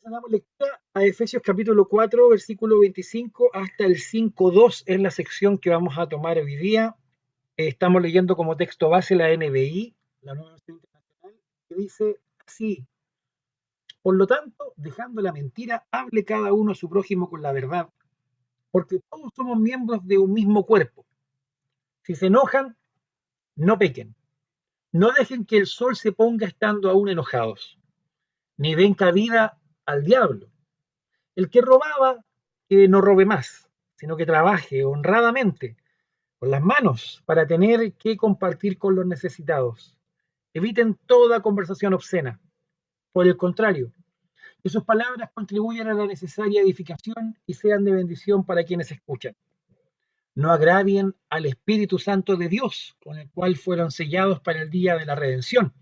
Damos lectura a Efesios capítulo 4, versículo 25 hasta el 5.2 es la sección que vamos a tomar hoy día. Estamos leyendo como texto base la NBI, la Nueva Versión Internacional, que dice así: por lo tanto, dejando la mentira, hable cada uno a su prójimo con la verdad, porque todos somos miembros de un mismo cuerpo. Si se enojan, no pequen. No dejen que el sol se ponga estando aún enojados, ni den cabida al diablo. El que robaba, que no robe más, sino que trabaje honradamente con las manos para tener que compartir con los necesitados. Eviten toda conversación obscena. Por el contrario, que sus palabras contribuyan a la necesaria edificación y sean de bendición para quienes escuchan. No agravien al Espíritu Santo de Dios, con el cual fueron sellados para el día de la redención.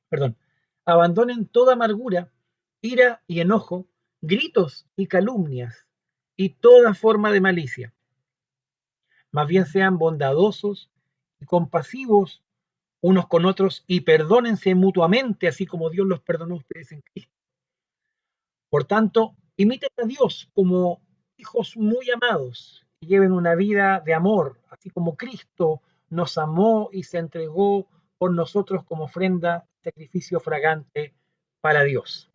Perdón. Abandonen toda amargura, ira y enojo, gritos y calumnias y toda forma de malicia. Más bien sean bondadosos y compasivos unos con otros y perdónense mutuamente, así como Dios los perdonó a ustedes en Cristo. Por tanto, imiten a Dios como hijos muy amados y lleven una vida de amor, así como Cristo nos amó y se entregó por nosotros como ofrenda, sacrificio fragante para Dios.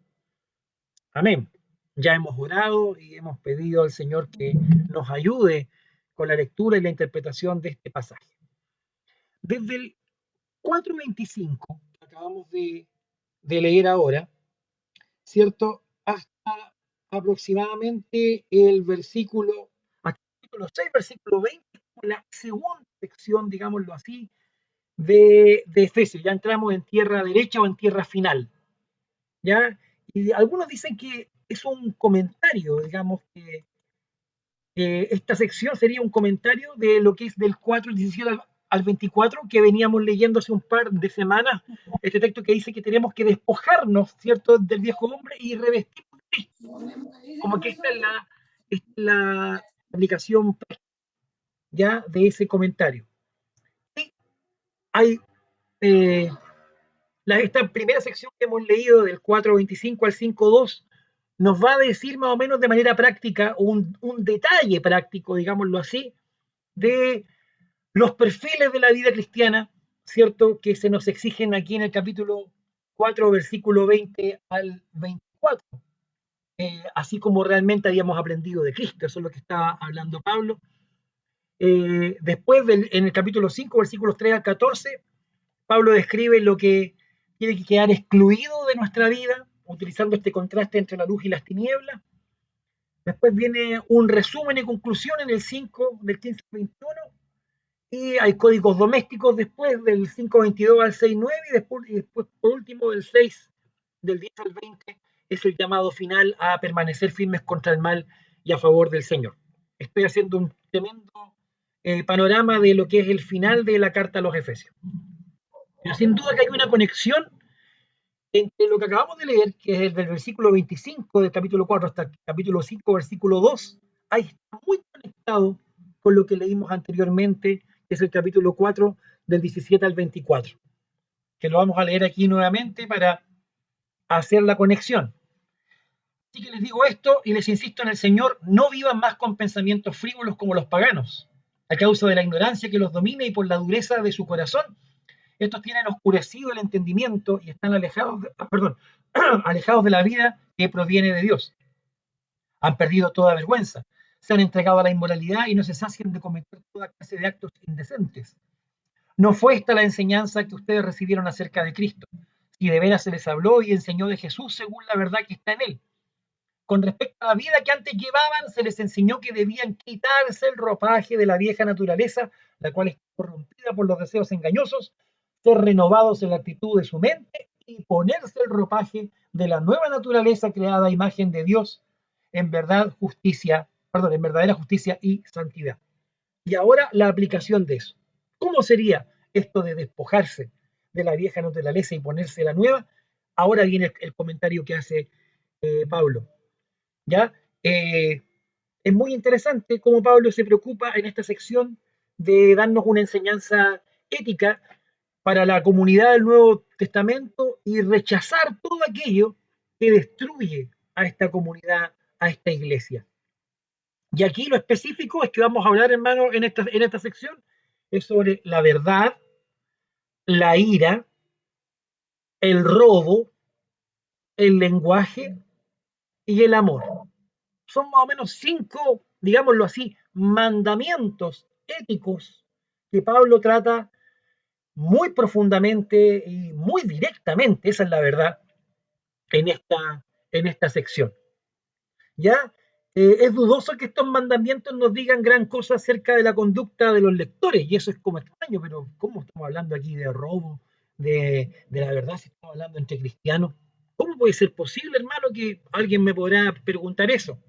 Amén. Ya hemos orado y hemos pedido al Señor que nos ayude con la lectura y la interpretación de este pasaje. Desde el 4:25, que acabamos de leer ahora, ¿cierto? Hasta aproximadamente el versículo, capítulo 6, versículo 20, la segunda sección, digámoslo así, de Efesios. Ya entramos en tierra derecha o en tierra final, ¿ya? Y algunos dicen que es un comentario, digamos, que esta sección sería un comentario de lo que es del 4:17 al 24, que veníamos leyendo hace un par de semanas, este texto que dice que tenemos que despojarnos, ¿cierto?, del viejo hombre y revestirnos de Cristo. Como que esta es la aplicación ya de ese comentario. Y hay eh, esta primera sección que hemos leído del 4:25 al 5:2 nos va a decir más o menos de manera práctica, un detalle práctico, digámoslo así, de los perfiles de la vida cristiana, ¿cierto?, que se nos exigen aquí en el capítulo 4, versículo 20 al 24, así como realmente habíamos aprendido de Cristo. Eso es lo que estaba hablando Pablo. Después, en el capítulo 5, versículos 3 al 14, Pablo describe lo que tiene que quedar excluido de nuestra vida, utilizando este contraste entre la luz y las tinieblas. Después viene un resumen y conclusión en el 5, del 15 al 21, y hay códigos domésticos después del 5:22 al 6:9, y después, por último, del 6, del 10 al 20, es el llamado final a permanecer firmes contra el mal y a favor del Señor. Estoy haciendo un tremendo panorama de lo que es el final de la carta a los Efesios. Pero sin duda que hay una conexión entre lo que acabamos de leer, que es del versículo 25 del capítulo 4 hasta el capítulo 5, versículo 2, ahí está muy conectado con lo que leímos anteriormente, que es el capítulo 4 del 17 al 24, que lo vamos a leer aquí nuevamente para hacer la conexión. Así que les digo esto y les insisto en el Señor: no vivan más con pensamientos frívolos como los paganos, a causa de la ignorancia que los domina y por la dureza de su corazón. Estos tienen oscurecido el entendimiento y están alejados de la vida que proviene de Dios. Han perdido toda vergüenza, se han entregado a la inmoralidad y no se sacian de cometer toda clase de actos indecentes. No fue esta la enseñanza que ustedes recibieron acerca de Cristo, si de veras se les habló y enseñó de Jesús según la verdad que está en él. Con respecto a la vida que antes llevaban, se les enseñó que debían quitarse el ropaje de la vieja naturaleza, la cual es corrompida por los deseos engañosos, ser renovados en la actitud de su mente y ponerse el ropaje de la nueva naturaleza creada a imagen de Dios en verdadera justicia y santidad. Y ahora la aplicación de eso. ¿Cómo sería esto de despojarse de la vieja naturaleza y ponerse la nueva? Ahora viene el comentario que hace Pablo. ¿Ya? Es muy interesante cómo Pablo se preocupa en esta sección de darnos una enseñanza ética para la comunidad del Nuevo Testamento y rechazar todo aquello que destruye a esta comunidad, a esta iglesia. Y aquí lo específico es que vamos a hablar, hermano, en esta sección, es sobre la verdad, la ira, el robo, el lenguaje y el amor. Son más o menos 5, digámoslo así, mandamientos éticos que Pablo trata muy profundamente y muy directamente, esa es la verdad, en esta sección. ¿Ya? Es dudoso que estos mandamientos nos digan gran cosa acerca de la conducta de los lectores, y eso es como extraño, pero ¿cómo estamos hablando aquí de robo, de la verdad, si estamos hablando entre cristianos? ¿Cómo puede ser posible, hermano, que alguien me podrá preguntar eso?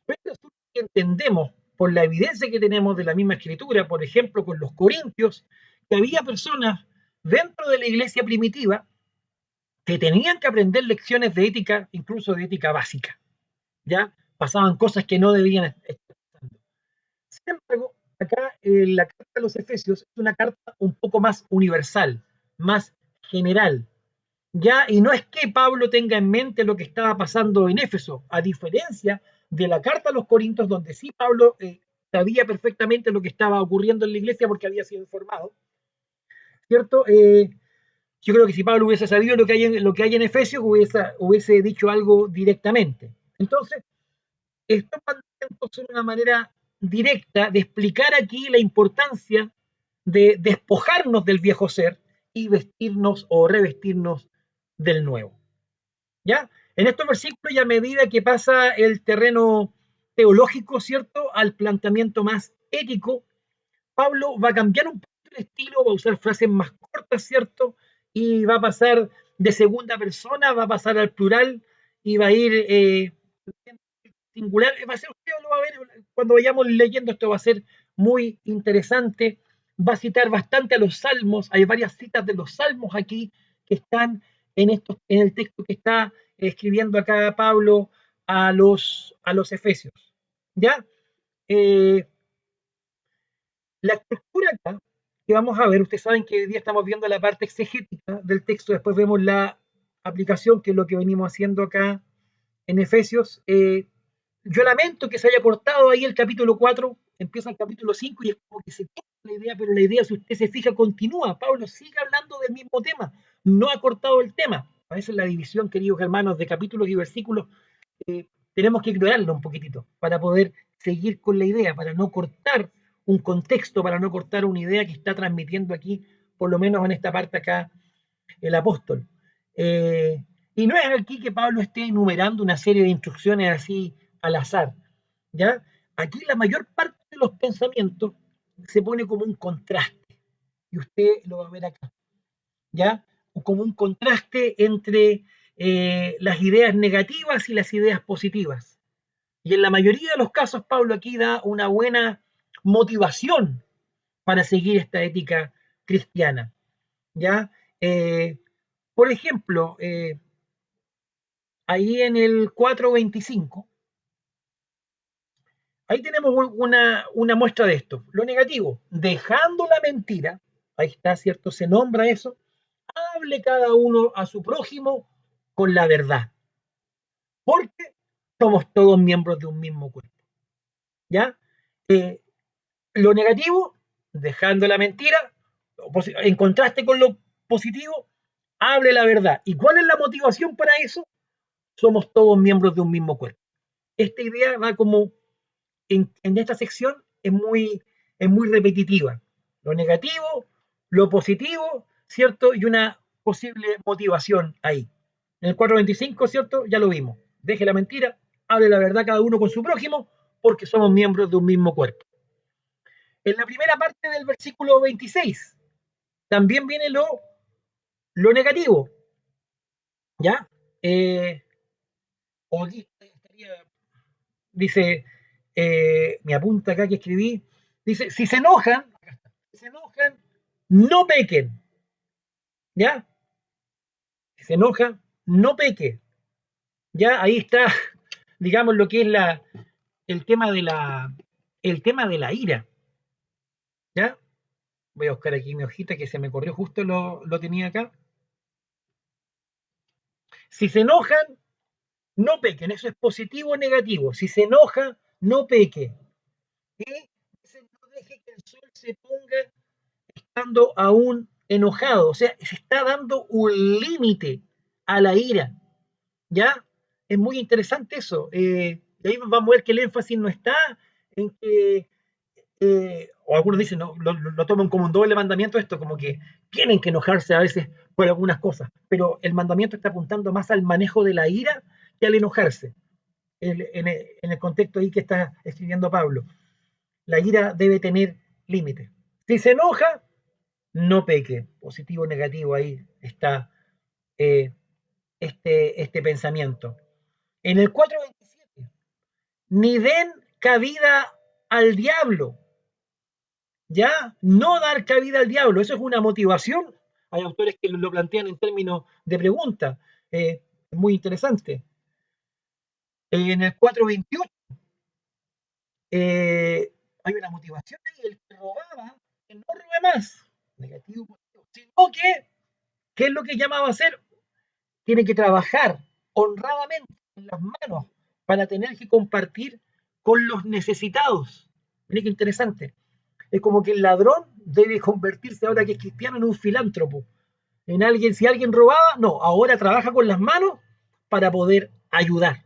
Pero resulta que entendemos, por la evidencia que tenemos de la misma escritura, por ejemplo, con los corintios, que había personas dentro de la iglesia primitiva que tenían que aprender lecciones de ética, incluso de ética básica. ¿Ya? Pasaban cosas que no debían estar pasando. Sin embargo, acá la carta de los Efesios es una carta un poco más universal, más general, ¿ya? Y no es que Pablo tenga en mente lo que estaba pasando en Éfeso, a diferencia de la carta a los Corintios, donde sí Pablo sabía perfectamente lo que estaba ocurriendo en la iglesia porque había sido informado, ¿cierto? Yo creo que si Pablo hubiese sabido lo que hay en Efesios, hubiese dicho algo directamente. Entonces, estos mandamientos son una manera directa de explicar aquí la importancia de despojarnos del viejo ser y vestirnos o revestirnos del nuevo. ¿Ya? En estos versículos, y a medida que pasa el terreno teológico, ¿cierto?, al planteamiento más ético, Pablo va a cambiar un poco el estilo, va a usar frases más cortas, ¿cierto? Y va a pasar de segunda persona, va a pasar al plural y va a ir singular. Va a ser, usted lo va a ver cuando vayamos leyendo, esto va a ser muy interesante. Va a citar bastante a los salmos, hay varias citas de los salmos aquí que están en el texto que está escribiendo acá Pablo a los Efesios. ¿Ya? Eh, la estructura acá que vamos a ver, ustedes saben que hoy día estamos viendo la parte exegética del texto, después vemos la aplicación, que es lo que venimos haciendo acá en Efesios. Yo lamento que se haya cortado ahí el capítulo 4, empieza el capítulo 5 y es como que se corta la idea, pero la idea, si usted se fija, continúa. Pablo sigue hablando del mismo tema, no ha cortado el tema. A veces la división, queridos hermanos, de capítulos y versículos, tenemos que ignorarlo un poquitito para poder seguir con la idea, para no cortar un contexto, para no cortar una idea que está transmitiendo aquí, por lo menos en esta parte acá, el apóstol. Y no es aquí que Pablo esté enumerando una serie de instrucciones así al azar, ¿ya? Aquí la mayor parte de los pensamientos se pone como un contraste, y usted lo va a ver acá, ¿ya? Como un contraste entre las ideas negativas y las ideas positivas. Y en la mayoría de los casos, Pablo aquí da una buena motivación para seguir esta ética cristiana, ¿ya? Por ejemplo, ahí en el 4.25, ahí tenemos una muestra de esto. Lo negativo, dejando la mentira, ahí está, ¿cierto? Se nombra eso. Hable cada uno a su prójimo con la verdad, porque somos todos miembros de un mismo cuerpo, ¿ya? Eh, lo negativo, dejando la mentira, en contraste con lo positivo, hable la verdad. ¿Y cuál es la motivación para eso? Somos todos miembros de un mismo cuerpo. Esta idea va como en esta sección es muy repetitiva. Lo negativo, lo positivo, ¿cierto? Y una posible motivación ahí. En el 4.25, ¿cierto? Ya lo vimos. Deje la mentira, hable la verdad cada uno con su prójimo, porque somos miembros de un mismo cuerpo. En la primera parte del versículo 26, también viene lo negativo, ¿ya? O aquí estaría, dice, me apunta acá que escribí, dice, si se enojan, no pequen, ¿ya? Si se enoja, no peque, ¿ya? Ahí está, digamos, lo que es el tema de la ira, ¿ya? Voy a buscar aquí mi hojita que se me corrió justo, lo tenía acá. Si se enojan, no pequen. Eso es positivo o negativo. Si se enoja, no peque. Y no deje que el sol se ponga estando aún enojado. O sea, se está dando un límite a la ira. ¿Ya? Es muy interesante eso. Y ahí vamos a ver que el énfasis no está en que, o algunos dicen, no, lo toman como un doble mandamiento esto, como que tienen que enojarse a veces por algunas cosas, pero el mandamiento está apuntando más al manejo de la ira que al enojarse, en el contexto ahí que está escribiendo Pablo. La ira debe tener límites. Si se enoja, no peque. Positivo o negativo, ahí está eh, este pensamiento. En el 4:27, ni den cabida al diablo, ¿ya? No dar cabida al diablo, eso es una motivación. Hay autores que lo plantean en términos de pregunta, muy interesante. En el 4:28 hay una motivación ahí, el que robaba, que no robe más, negativo, positivo, sino que, ¿qué es lo que llamaba a hacer? Tiene que trabajar honradamente en las manos para tener que compartir con los necesitados. Mira qué interesante. Es como que el ladrón debe convertirse ahora que es cristiano en un filántropo. En alguien, si alguien robaba, no, ahora trabaja con las manos para poder ayudar.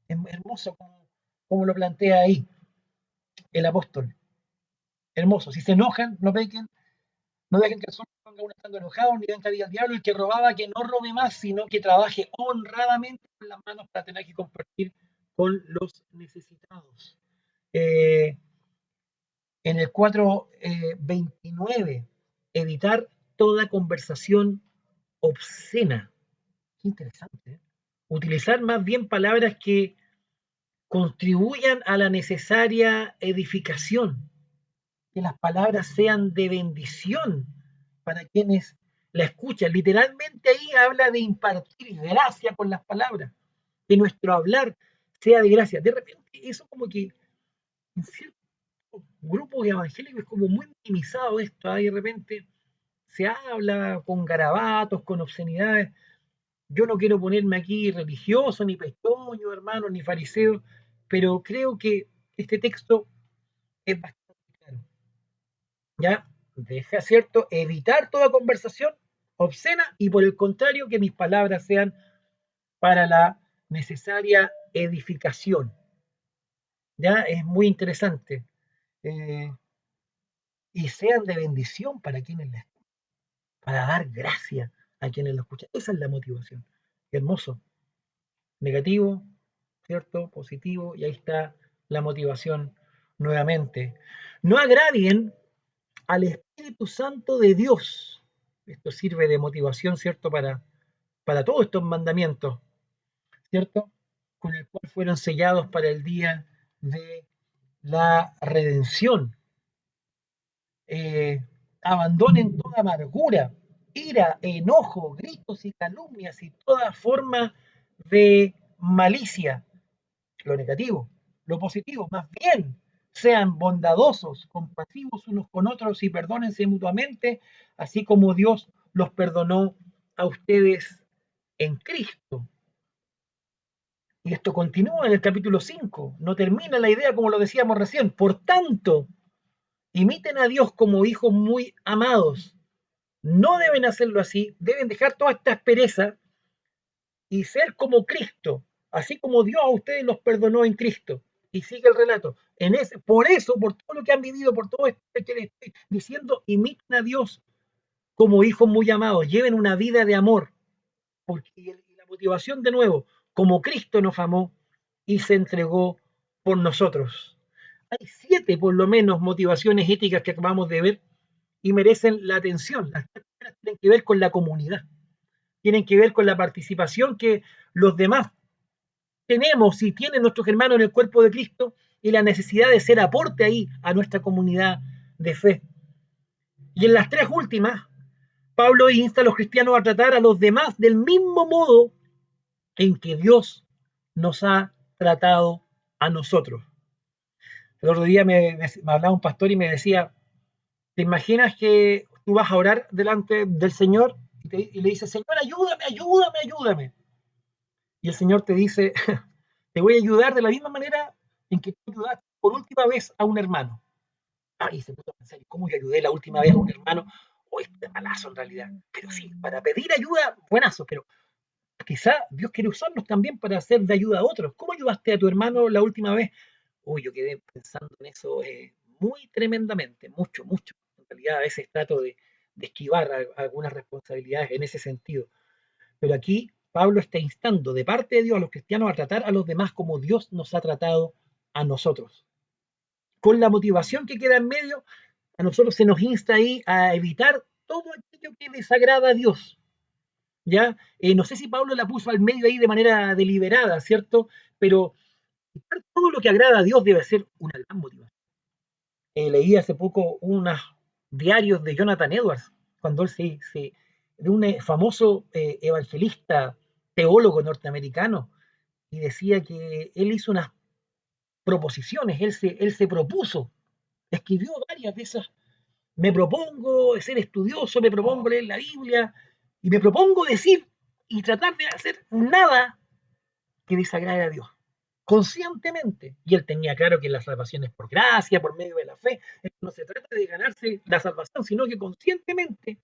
Es hermoso como lo plantea ahí el apóstol. Hermoso. Si se enojan, no pequen, no dejen que el sol se ponga uno estando enojado, ni den cabida al diablo. El que robaba, que no robe más, sino que trabaje honradamente con las manos para tener que compartir con los necesitados. Eh, en el 4:29, evitar toda conversación obscena. Qué interesante. ¿Eh? Utilizar más bien palabras que contribuyan a la necesaria edificación, que las palabras sean de bendición para quienes la escuchan. Literalmente ahí habla de impartir gracia con las palabras, que nuestro hablar sea de gracia. De repente eso como que en ciertos grupos evangélicos es como muy minimizado esto, ¿eh? Y de repente se habla con garabatos, con obscenidades. Yo no quiero ponerme aquí religioso, ni pestoño, hermano, ni fariseo, pero creo que este texto es bastante claro. Ya deja, ¿cierto?, evitar toda conversación obscena y por el contrario que mis palabras sean para la necesaria edificación. Ya es muy interesante. Eh, y sean de bendición para quienes la escuchan, para dar gracia a quienes lo escuchan. Esa es la motivación. Hermoso. Negativo, ¿cierto? Positivo, y ahí está la motivación nuevamente. No agravien al Espíritu Santo de Dios. Esto sirve de motivación, ¿cierto? Para todos estos mandamientos, ¿cierto? Con el cual fueron sellados para el día de la redención. Eh, abandonen toda amargura, ira, enojo, gritos y calumnias y toda forma de malicia. Lo negativo, lo positivo, más bien sean bondadosos, compasivos unos con otros y perdónense mutuamente, así como Dios los perdonó a ustedes en Cristo. Y esto continúa en el capítulo 5, no termina la idea como lo decíamos recién. Por tanto, imiten a Dios como hijos muy amados. No deben hacerlo así, deben dejar toda esta aspereza y ser como Cristo, así como Dios a ustedes los perdonó en Cristo. Y sigue el relato. Por eso, por todo lo que han vivido, por todo esto que les estoy diciendo, imiten a Dios como hijos muy amados, lleven una vida de amor, porque y la motivación de nuevo, como Cristo nos amó y se entregó por nosotros. Hay 7 por lo menos motivaciones éticas que acabamos de ver y merecen la atención. Las primeras tienen que ver con la comunidad, tienen que ver con la participación que los demás tenemos y tienen nuestros hermanos en el cuerpo de Cristo y la necesidad de ser aporte ahí a nuestra comunidad de fe. Y en las 3 últimas, Pablo insta a los cristianos a tratar a los demás del mismo modo en que Dios nos ha tratado a nosotros. El otro día me hablaba un pastor y me decía, ¿Te imaginas que tú vas a orar delante del Señor y le dices, Señor, ayúdame, ayúdame, ayúdame? Y el Señor te dice, te voy a ayudar de la misma manera en que tú ayudaste por última vez a un hermano. Y se puso a pensar, ¿cómo yo ayudé la última vez a un hermano? Este malazo en realidad. Pero sí, para pedir ayuda, buenazo, pero quizá Dios quiere usarnos también para hacer de ayuda a otros. ¿Cómo ayudaste a tu hermano la última vez? Yo quedé pensando en eso muy tremendamente, mucho, mucho. En realidad a veces trato de esquivar algunas responsabilidades en ese sentido. Pero aquí Pablo está instando de parte de Dios a los cristianos a tratar a los demás como Dios nos ha tratado a nosotros. Con la motivación que queda en medio, a nosotros se nos insta ahí a evitar todo aquello que desagrada a Dios. ¿Ya? No sé si Pablo la puso al medio ahí de manera deliberada, ¿cierto? Pero todo lo que agrada a Dios debe ser una gran motivación. Leí hace poco unos diarios de Jonathan Edwards, cuando él de un famoso evangelista, teólogo norteamericano, y decía que él hizo unas proposiciones, él se propuso, escribió varias de esas. Me propongo ser estudioso, me propongo leer la Biblia, y me propongo decir y tratar de hacer nada que desagrade a Dios conscientemente. Y él tenía claro que la salvación es por gracia, por medio de la fe. No se trata de ganarse la salvación, sino que conscientemente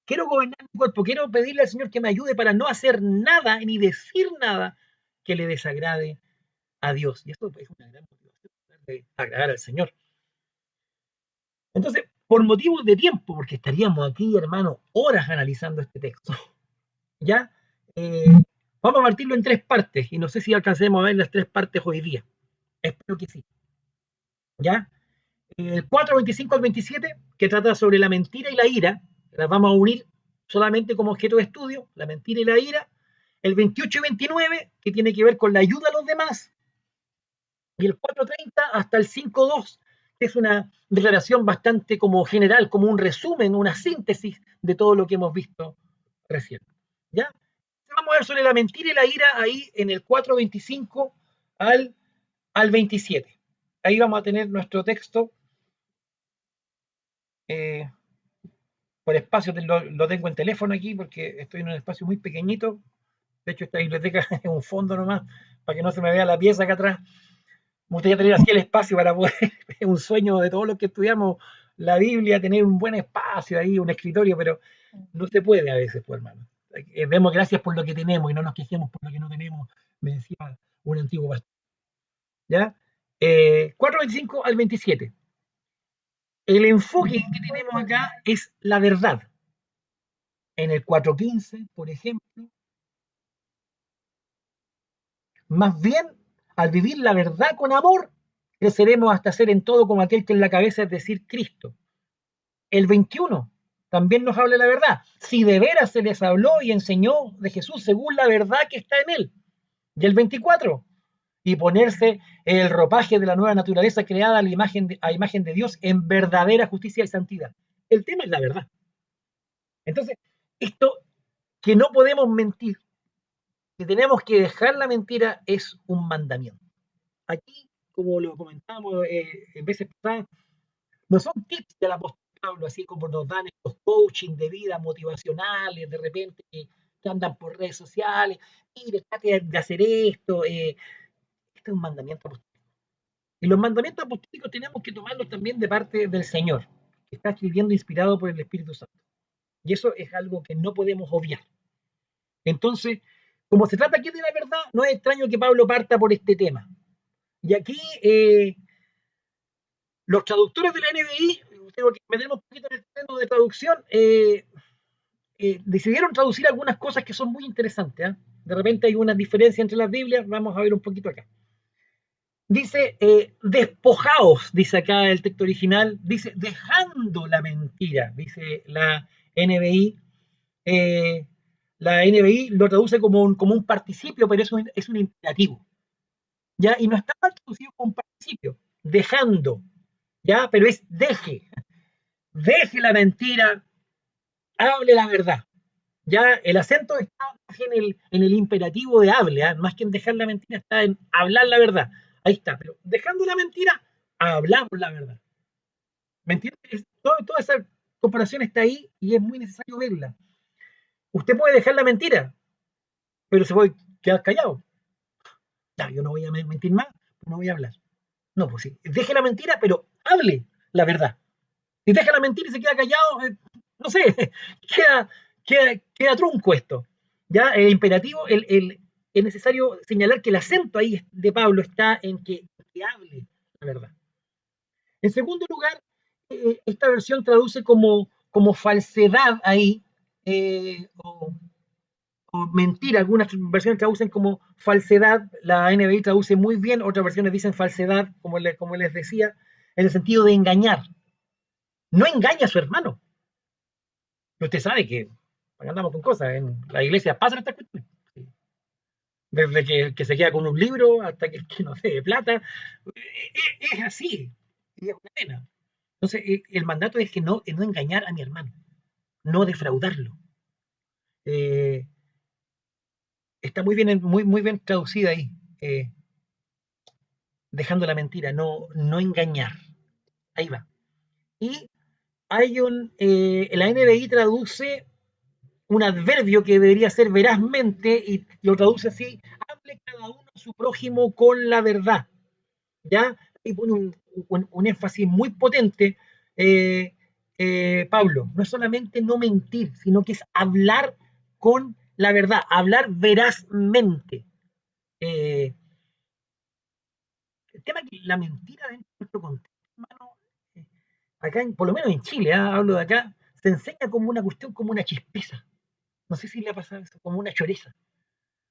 quiero gobernar mi cuerpo, quiero pedirle al Señor que me ayude para no hacer nada ni decir nada que le desagrade a Dios. Y eso es una gran motivación de agradar al Señor. Entonces, por motivos de tiempo, porque estaríamos aquí, hermano, horas analizando este texto, ¿ya? Eh, Vamos a partirlo en tres partes y no sé si alcancemos a ver las tres partes hoy día. Espero que sí. ¿Ya? El 4, 25 al 27, que trata sobre la mentira y la ira, las vamos a unir solamente como objeto de estudio, la mentira y la ira. El 28 y 29, que tiene que ver con la ayuda a los demás. Y el 4.30 hasta el 5.2, que es una declaración bastante como general, como un resumen, una síntesis de todo lo que hemos visto recién. ¿Ya? Vamos a ver sobre la mentira y la ira ahí en el 4.25 al 27. Ahí vamos a tener nuestro texto. Eh, por espacio lo tengo en teléfono aquí porque estoy en un espacio muy pequeñito. De hecho, esta biblioteca es un fondo nomás para que no se me vea la pieza acá atrás. Me gustaría tener así el espacio para poder, es un sueño de todos los que estudiamos la Biblia, tener un buen espacio ahí, un escritorio, pero no se puede a veces, pues, hermano. Demos gracias por lo que tenemos y no nos quejemos por lo que no tenemos, me decía un antiguo pastor. ¿Ya? 4.25 al 27. El enfoque que tenemos acá es la verdad. En el 4.15, por ejemplo, más bien, al vivir la verdad con amor, creceremos hasta ser en todo como aquel que en la cabeza, es decir, Cristo. El 21 también nos habla de la verdad. Si de veras se les habló y enseñó de Jesús según la verdad que está en él. Y el 24, y ponerse el ropaje de la nueva naturaleza creada a imagen de Dios en verdadera justicia y santidad. El tema es la verdad. Entonces, esto que no podemos mentir, que tenemos que dejar la mentira, es un mandamiento. Aquí, como lo comentamos en veces pasadas, no son tips del apóstol Pablo, así como nos dan estos coaching de vida motivacionales, de repente que andan por redes sociales, mire, trate de hacer esto. Este es un mandamiento apostólico. Y los mandamientos apostólicos tenemos que tomarlos también de parte del Señor, que está escribiendo inspirado por el Espíritu Santo. Y eso es algo que no podemos obviar. Entonces, como se trata aquí de la verdad, no es extraño que Pablo parta por este tema. Y aquí los traductores de la NBI, tengo que meterme un poquito en el terreno de traducción, decidieron traducir algunas cosas que son muy interesantes. ¿Eh? De repente hay una diferencia entre las Biblias, vamos a ver un poquito acá. Dice, despojaos, dice acá el texto original, dice, dejando la mentira, dice la NBI. Eh, la NBI lo traduce como un participio, pero es un imperativo. ¿Ya? Y no está mal traducido como participio, dejando, ¿ya? Pero es deje la mentira, hable la verdad. Ya el acento está en el imperativo de hable, ¿eh? Más que en dejar la mentira, está en hablar la verdad. Ahí está, pero dejando la mentira, hablamos la verdad. ¿Me entiendes? Toda esa comparación está ahí y es muy necesario verla. Usted puede dejar la mentira, pero se puede quedar callado. No, yo no voy a mentir más, no voy a hablar. No, pues sí, deje la mentira, pero hable la verdad. Si deja la mentira y se queda callado, no sé, queda, queda trunco esto. Ya, el imperativo, es necesario señalar que el acento ahí de Pablo está en que hable la verdad. En segundo lugar, esta versión traduce como falsedad ahí, o mentira. Algunas versiones traducen como falsedad, la NBI traduce muy bien, otras versiones dicen falsedad, como les decía, en el sentido de engañar. No engaña a su hermano. Usted sabe que andamos con cosas, en la iglesia pasan estas cuestiones. Desde que se queda con un libro hasta que no sé, de plata. Es así. Y es una pena. Entonces, el mandato es que no engañar a mi hermano, no defraudarlo. Eh, Está muy bien traducida ahí, dejando la mentira, no engañar. Ahí va. Y la NBI traduce un adverbio que debería ser verazmente y lo traduce así: hable cada uno a su prójimo con la verdad. ¿Ya? Y pone un énfasis muy potente, Pablo. No es solamente no mentir, sino que es hablar con la verdad, hablar verazmente. Eh, el tema es que la mentira dentro de nuestro contexto, hermano, eh, acá, por lo menos en Chile, hablo de acá, se enseña como una cuestión, como una chispeza. No sé si le ha pasado eso, como una choreza.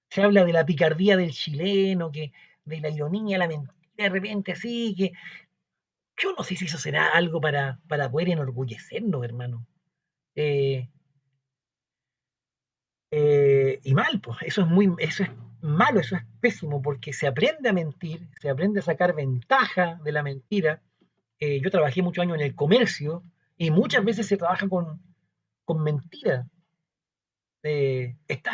Se habla de la picardía del chileno, de la ironía, la mentira de repente así, que yo no sé si eso será algo para poder enorgullecernos, hermano. Eh, y mal, pues, eso es malo, eso es pésimo, porque se aprende a mentir, se aprende a sacar ventaja de la mentira. Yo trabajé muchos años en el comercio y muchas veces se trabaja con mentira. Esto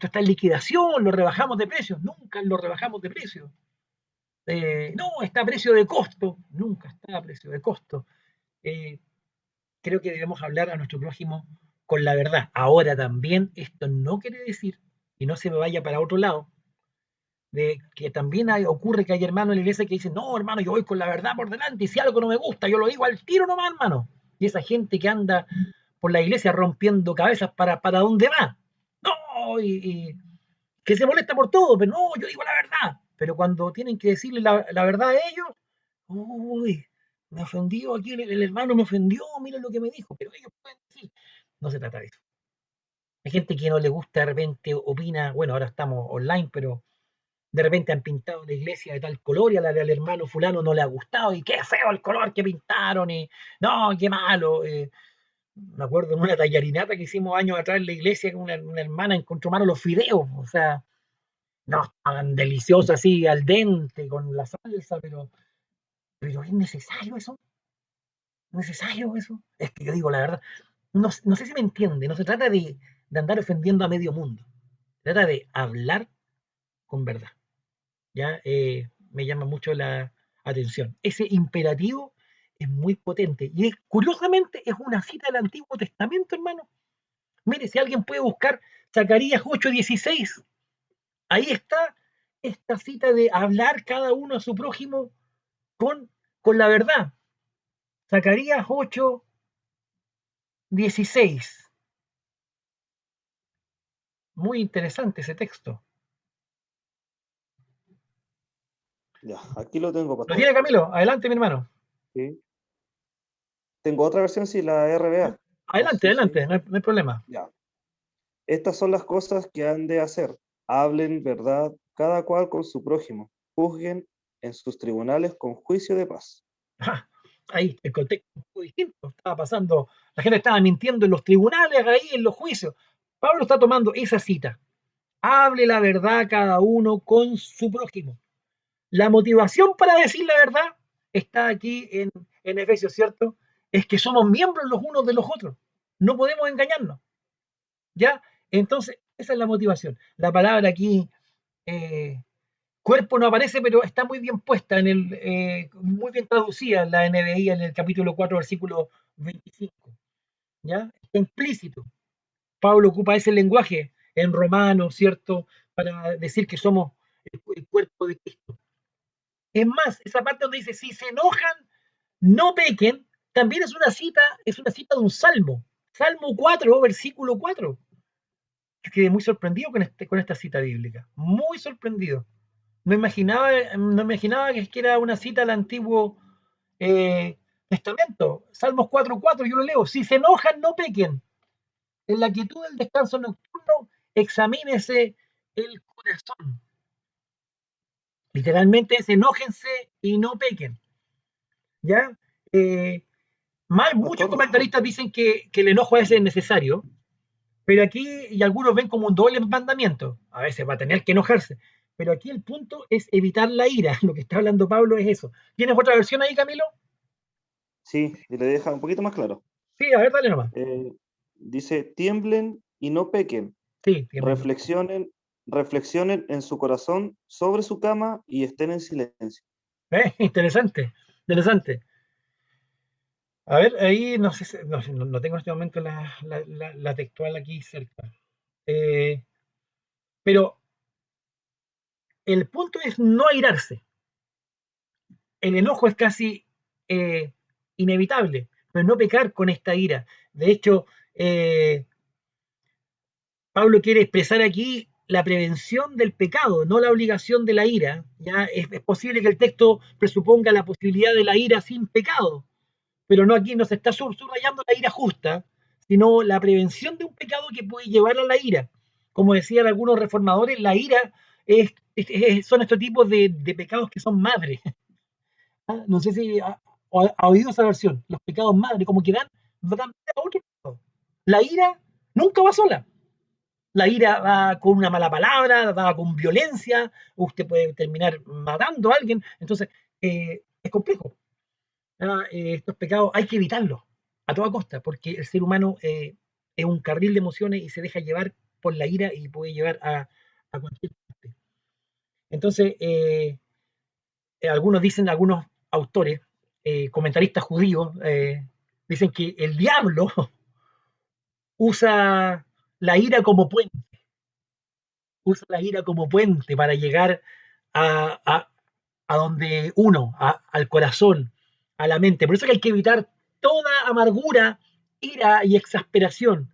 está en liquidación, lo rebajamos de precio, nunca lo rebajamos de precio. No, está a precio de costo, nunca está a precio de costo. Eh, Creo que debemos hablar a nuestro prójimo con la verdad. Ahora también esto no quiere decir, y no se me vaya para otro lado, de que también ocurre que hay hermanos en la iglesia que dicen: no, hermano, yo voy con la verdad por delante y si algo no me gusta, yo lo digo al tiro nomás, hermano. Y esa gente que anda por la iglesia rompiendo cabezas para dónde va. No, y que se molesta por todo, pero no, yo digo la verdad. Pero cuando tienen que decirle la verdad a ellos, uy, me ofendió aquí, el hermano me ofendió, miren lo que me dijo, pero ellos pueden decir. No se trata de eso. Hay gente que no le gusta, de repente opina, bueno, ahora estamos online, pero de repente han pintado la iglesia de tal color y al hermano fulano no le ha gustado, y qué feo el color que pintaron, y no, qué malo. Me acuerdo en una tallarinata que hicimos años atrás en la iglesia, que una hermana encontró malo los fideos, o sea, no, estaban deliciosos así, al dente, con la salsa, pero ¿es necesario eso? ¿Necesario eso? Es que yo digo la verdad, no sé si me entiende, no se trata de andar ofendiendo a medio mundo, se trata de hablar con verdad. ¿Ya? Me llama mucho la atención. Ese imperativo es muy potente y curiosamente es una cita del Antiguo Testamento, hermano. Mire, si alguien puede buscar Zacarías 8:16, ahí está esta cita de hablar cada uno a su prójimo con la verdad. Zacarías 8:16. Muy interesante ese texto. Ya, aquí lo tengo, ¿Lo pastor. tiene, Camilo? Adelante, mi hermano. Sí. Tengo otra versión, sí, la RBA. No Adelante, sé si. adelante, no hay problema. Ya. Estas son las cosas que han de hacer. Hablen verdad cada cual con su prójimo. Juzguen en sus tribunales con juicio de paz. Ah, ahí el contexto es un poco distinto. Estaba pasando, la gente estaba mintiendo en los tribunales, ahí en los juicios. Pablo está tomando esa cita. Hable la verdad cada uno con su prójimo. La motivación para decir la verdad está aquí en Efesios, ¿cierto? Es que somos miembros los unos de los otros. No podemos engañarnos. ¿Ya? Entonces, esa es la motivación. La palabra aquí, eh, Cuerpo no aparece, pero está muy bien puesta, muy bien traducida en la NBI en el capítulo 4, versículo 25. ¿Ya? Está implícito. Pablo ocupa ese lenguaje en Romanos, ¿cierto? Para decir que somos el cuerpo de Cristo. Es más, esa parte donde dice, si se enojan, no pequen, también es una cita de un salmo. Salmo 4, versículo 4. Quedé muy sorprendido con esta cita bíblica. Muy sorprendido. No imaginaba que era una cita del Antiguo Testamento. Salmos 4:4, yo lo leo. Si se enojan, no pequen. En la quietud del descanso nocturno, examínese el corazón. Literalmente es enójense y no pequen. ¿Ya? Eh, Muchos Pastor, comentaristas dicen que el enojo a veces es necesario, pero aquí, y algunos ven como un doble mandamiento, a veces va a tener que enojarse, pero aquí el punto es evitar la ira, lo que está hablando Pablo es eso. ¿Tienes otra versión ahí, Camilo? sí, y le deja un poquito más claro. Sí, a ver, dale nomás. Eh, Dice, tiemblen y no pequen, Sí, tiemblen. reflexionen en su corazón sobre su cama y estén en silencio. Interesante, interesante. A ver, ahí no sé, no tengo en este momento la textual aquí cerca. Eh, pero el punto es no airarse. El enojo es casi eh, inevitable, pero no pecar con esta ira. De hecho, eh, Pablo quiere expresar aquí la prevención del pecado, no la obligación de la ira. ¿Ya? Es posible que el texto presuponga la posibilidad de la ira sin pecado, pero no aquí no se está subrayando la ira justa, sino la prevención de un pecado que puede llevar a la ira. Como decían algunos reformadores, la ira son estos tipos de pecados que son madres. No sé si ha oído esa versión, los pecados madre, como que dan a otro pecado. La ira nunca va sola. La ira va con una mala palabra, va con violencia, usted puede terminar matando a alguien. Entonces, es complejo. Estos pecados hay que evitarlos a toda costa, porque el ser humano es un carril de emociones y se deja llevar por la ira y puede llevar a cualquier parte. Entonces, algunos autores, comentaristas judíos, dicen que el diablo usa la ira como puente, usa la ira como puente para llegar a, a, a donde uno, al corazón, a la mente. Por eso que hay que evitar toda amargura, ira y exasperación.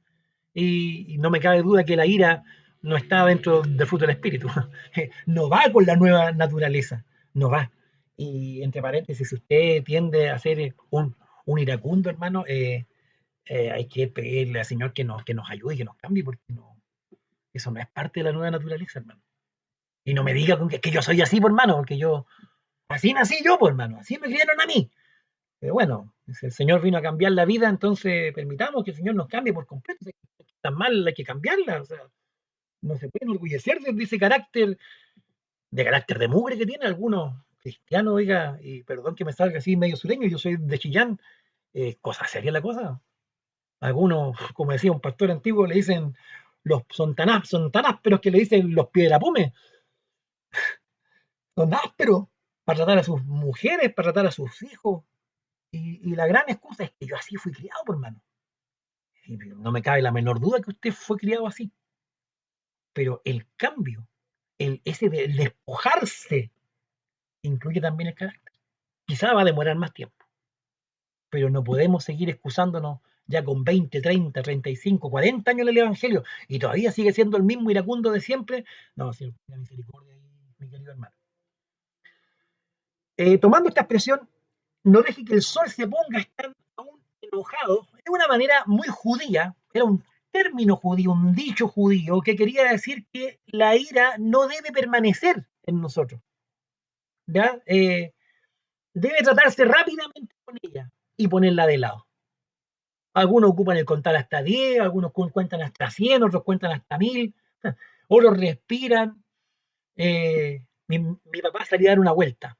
Y no me cabe duda que la ira no está dentro del fruto del espíritu. No va con la nueva naturaleza, no va. Y entre paréntesis, si usted tiende a ser un iracundo, hermano, hay que pedirle al Señor que nos ayude, que nos cambie, porque eso no es parte de la nueva naturaleza, hermano. Y no me diga que yo soy así, por hermano, porque así nací yo, por hermano, así me criaron a mí. Pero bueno, si el Señor vino a cambiar la vida, entonces permitamos que el Señor nos cambie por completo. Si está mal, hay que cambiarla. O sea, no se puede enorgullecer de ese carácter de mugre que tiene algunos cristianos, oiga, y perdón que me salga así medio sureño, yo soy de Chillán, cosa seria la cosa. Algunos, como decía un pastor antiguo, le dicen son tan ásperos que le dicen los piedrapumes, son ásperos para tratar a sus mujeres, para tratar a sus hijos. Y la gran excusa es que yo así fui criado, por hermano. Y no me cabe la menor duda que usted fue criado así. Pero el cambio, el despojarse, incluye también el carácter. Quizá va a demorar más tiempo, pero no podemos seguir excusándonos ya con 20, 30, 35, 40 años en el Evangelio y todavía sigue siendo el mismo iracundo de siempre. No, Señor, tenga misericordia ahí, mi querido hermano. Tomando esta expresión, no deje que el sol se ponga a estar aún enojado. Es una manera muy judía, era un término judío, un dicho judío que quería decir que la ira no debe permanecer en nosotros. ¿Ya? Debe tratarse rápidamente con ella y ponerla de lado. Algunos ocupan el contar hasta 10, algunos cuentan hasta 100, otros cuentan hasta 1000, otros respiran. Mi papá salía a dar una vuelta,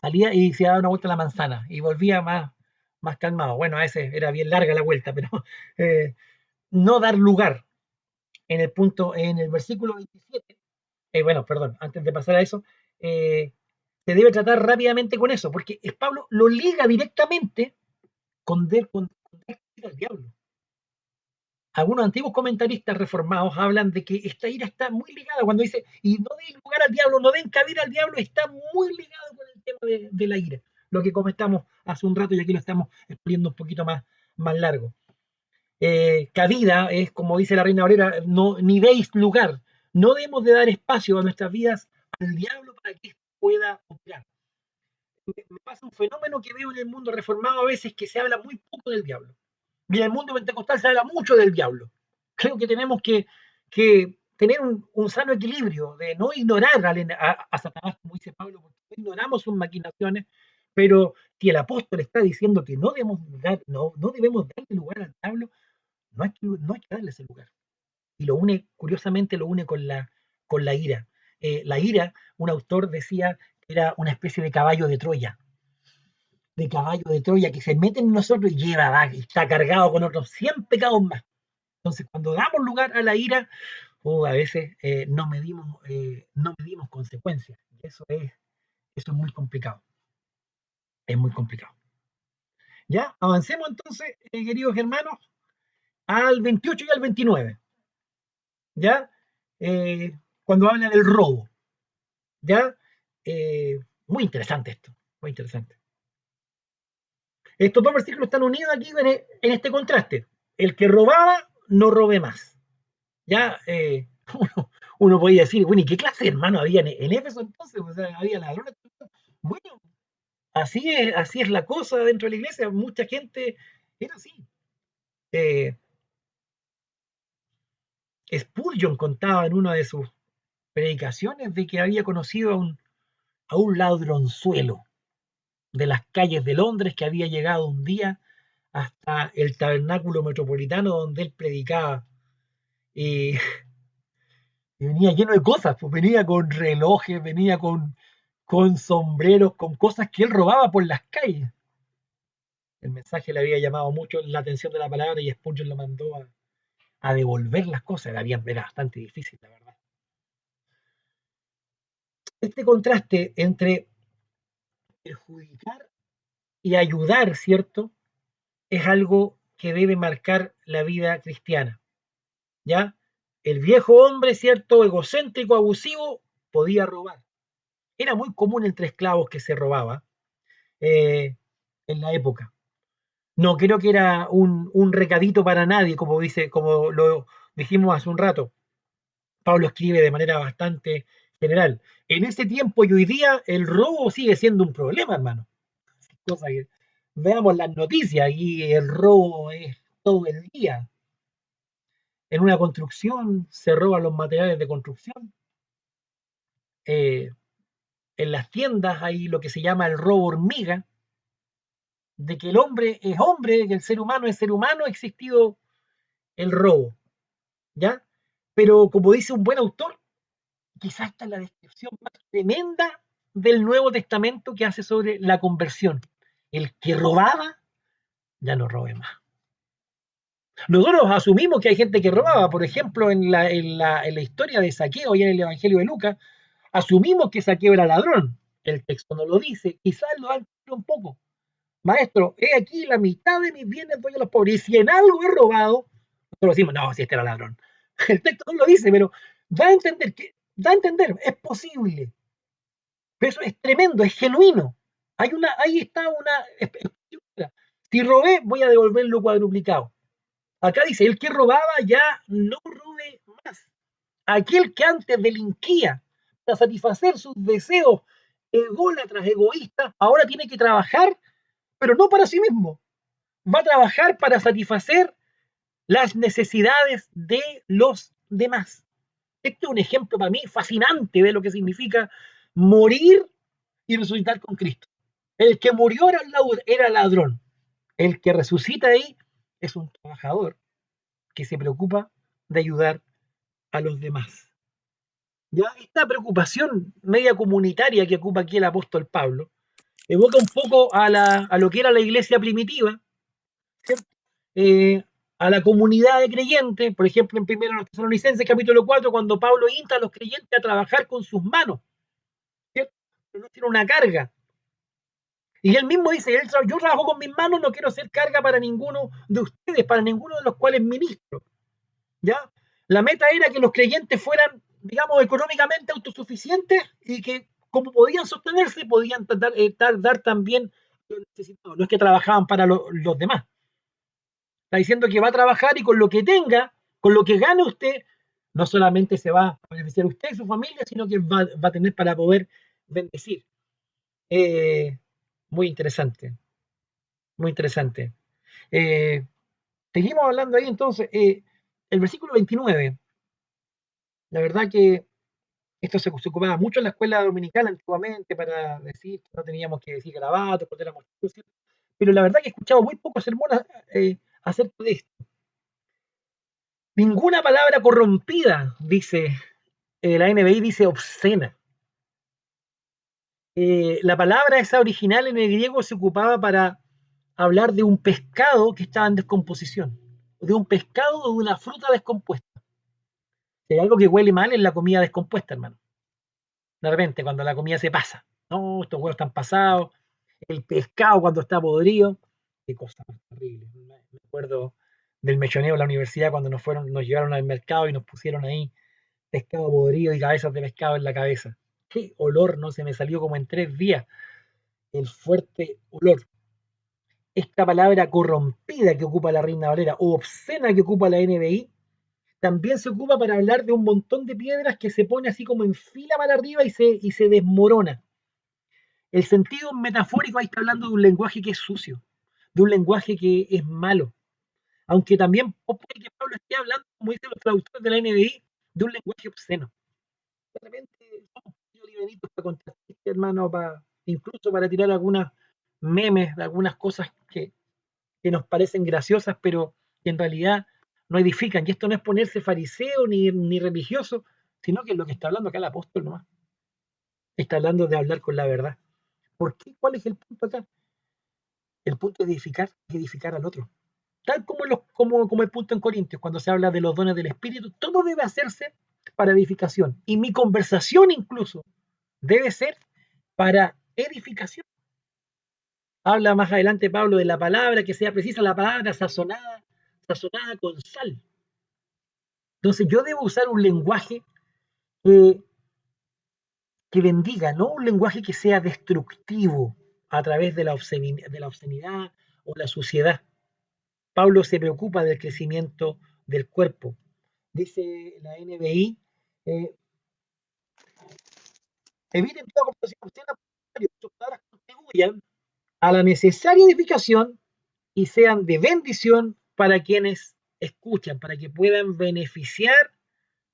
salía y se daba una vuelta a la manzana y volvía más calmado. Bueno, a veces era bien larga la vuelta, pero eh, no dar lugar en el versículo 27. bueno, perdón, antes de pasar a eso, se debe tratar rápidamente con eso, porque Pablo lo liga directamente con dejar ir al diablo. Algunos antiguos comentaristas reformados hablan de que esta ira está muy ligada cuando dice, y no den lugar al diablo, no den cabida al diablo, está muy ligado con el tema de la ira. Lo que comentamos hace un rato y aquí lo estamos expliendo un poquito más largo. Cabida es, como dice la Reina Valera, no, ni deis lugar. No debemos de dar espacio a nuestras vidas al diablo para que pueda operar. Me pasa un fenómeno que veo en el mundo reformado a veces que se habla muy poco del diablo. Y en el mundo pentecostal se habla mucho del diablo. Creo que tenemos que tener un sano equilibrio de no ignorar a Satanás, como dice Pablo, porque no ignoramos sus maquinaciones, pero si el apóstol está diciendo que no debemos darle lugar al diablo, no hay que darle ese lugar. Y curiosamente lo une con la ira. La ira, un autor decía que era una especie de caballo de Troya que se mete en nosotros y y está cargado con otros 100 pecados más. Entonces, cuando damos lugar a la ira, a veces no medimos consecuencias. Eso es muy complicado. Es muy complicado. Ya, avancemos entonces, queridos hermanos, al 28 y al 29. ¿Ya? Cuando habla del robo. ¿Ya? Muy interesante esto, muy interesante. Estos dos versículos están unidos aquí en este contraste. El que robaba, no robe más. Ya, uno podía decir, bueno, ¿y qué clase de hermano había en Éfeso entonces? O sea, había ladrones. Bueno, así es la cosa dentro de la iglesia. Mucha gente era así. Eh, Spurgeon contaba en una de sus predicaciones de que había conocido a un ladronzuelo de las calles de Londres que había llegado un día hasta el tabernáculo metropolitano donde él predicaba. Y, y venía lleno de cosas, pues venía con relojes, venía con sombreros, con cosas que él robaba por las calles. El mensaje le había llamado mucho la atención de la palabra y Spurgeon lo mandó a devolver las cosas. Era bastante difícil, la verdad. Este contraste entre perjudicar y ayudar, ¿cierto? Es algo que debe marcar la vida cristiana. ¿Ya? El viejo hombre, ¿cierto? Egocéntrico, abusivo, podía robar. Era muy común entre esclavos que se robaba eh, en la época. No creo que era un recadito para nadie, como lo dijimos hace un rato. Pablo escribe de manera bastante general. En ese tiempo y hoy día el robo sigue siendo un problema, hermano. Cosa que veamos las noticias y el robo es todo el día. En una construcción se roban los materiales de construcción. Eh, en las tiendas hay lo que se llama el robo hormiga, de que el hombre es hombre, que el ser humano es ser humano, ha existido el robo, ¿ya? Pero como dice un buen autor, quizás esta es la descripción más tremenda del Nuevo Testamento que hace sobre la conversión. El que robaba, ya no robe más. Nosotros asumimos que hay gente que robaba, por ejemplo, en la historia de Saqueo y en el Evangelio de Lucas, asumimos que Saqueo era ladrón. El texto no lo dice, quizás lo han un poco. Maestro, he aquí la mitad de mis bienes doy a los pobres. Y si en algo he robado, nosotros decimos, no, si este era ladrón. El texto no lo dice, pero da a entender, es posible. Pero eso es tremendo, es genuino. Ahí está una estructura. Si robé, voy a devolverlo cuadruplicado. Acá dice, el que robaba ya no robe más. Aquel que antes delinquía para satisfacer sus deseos ególatras, egoístas, ahora tiene que trabajar, pero no para sí mismo. Va a trabajar para satisfacer las necesidades de los demás. Este es un ejemplo para mí fascinante de lo que significa morir y resucitar con Cristo. El que murió era ladrón. El que resucita ahí es un trabajador que se preocupa de ayudar a los demás. Ya esta preocupación media comunitaria que ocupa aquí el apóstol Pablo evoca un poco a lo que era la iglesia primitiva, ¿cierto? a la comunidad de creyentes, por ejemplo, en 1 Tesalonicenses capítulo 4, cuando Pablo insta a los creyentes a trabajar con sus manos, ¿cierto? Pero no tiene una carga. Y él mismo dice, yo trabajo con mis manos, no quiero ser carga para ninguno de ustedes, para ninguno de los cuales ministro. ¿Ya? La meta era que los creyentes fueran, digamos, económicamente autosuficientes y que, como podían sostenerse, podían dar también lo necesitado. No es que trabajaban para los demás. Está diciendo que va a trabajar y con lo que tenga, con lo que gane usted, no solamente se va a beneficiar usted y su familia, sino que va a tener para poder bendecir. Eh, muy interesante, muy interesante. Eh, seguimos hablando ahí entonces. El versículo 29, la verdad que esto se ocupaba mucho en la escuela dominical antiguamente para decir que no teníamos que decir garabatos, porque éramos chicos, pero la verdad que he escuchado muy pocos sermones acerca de esto. Ninguna palabra corrompida, dice la NBI, dice obscena. La palabra esa original en el griego se ocupaba para hablar de un pescado que estaba en descomposición, de un pescado o de una fruta descompuesta. Si hay algo que huele mal es la comida descompuesta, hermano. De repente, cuando la comida se pasa, no, estos huevos están pasados, el pescado cuando está podrido, qué cosa más terrible. Me acuerdo del mechoneo de la universidad cuando nos llevaron al mercado y nos pusieron ahí pescado podrido y cabezas de pescado en la cabeza. Qué olor, no se me salió como en 3 días el fuerte olor. Esta palabra corrompida que ocupa la Reina Valera o obscena que ocupa la NBI también se ocupa para hablar de un montón de piedras que se pone así como en fila para arriba y se desmorona. El sentido metafórico ahí está hablando de un lenguaje que es sucio, de un lenguaje que es malo. Aunque también puede que Pablo esté hablando, como dicen los traductores de la NBI, de un lenguaje obsceno. De repente somos librenitos para contar chistes, hermano, incluso para tirar algunas memes de algunas cosas que nos parecen graciosas, pero que en realidad no edifican. Y esto no es ponerse fariseo ni religioso, sino que es lo que está hablando acá el apóstol nomás. Está hablando de hablar con la verdad. ¿Por qué? ¿Cuál es el punto acá? El punto de edificar al otro. Tal como el punto en Corintios, cuando se habla de los dones del Espíritu, todo debe hacerse para edificación. Y mi conversación incluso debe ser para edificación. Habla más adelante Pablo de la palabra, que sea precisa la palabra sazonada con sal. Entonces yo debo usar un lenguaje que, que bendiga, no un lenguaje que sea destructivo a través de la obscenidad o la suciedad. Pablo se preocupa del crecimiento del cuerpo. Dice la NBI, eh, eviten toda conversación obscena, sus palabras contribuyan a la necesaria edificación y sean de bendición para quienes escuchan, para que puedan beneficiar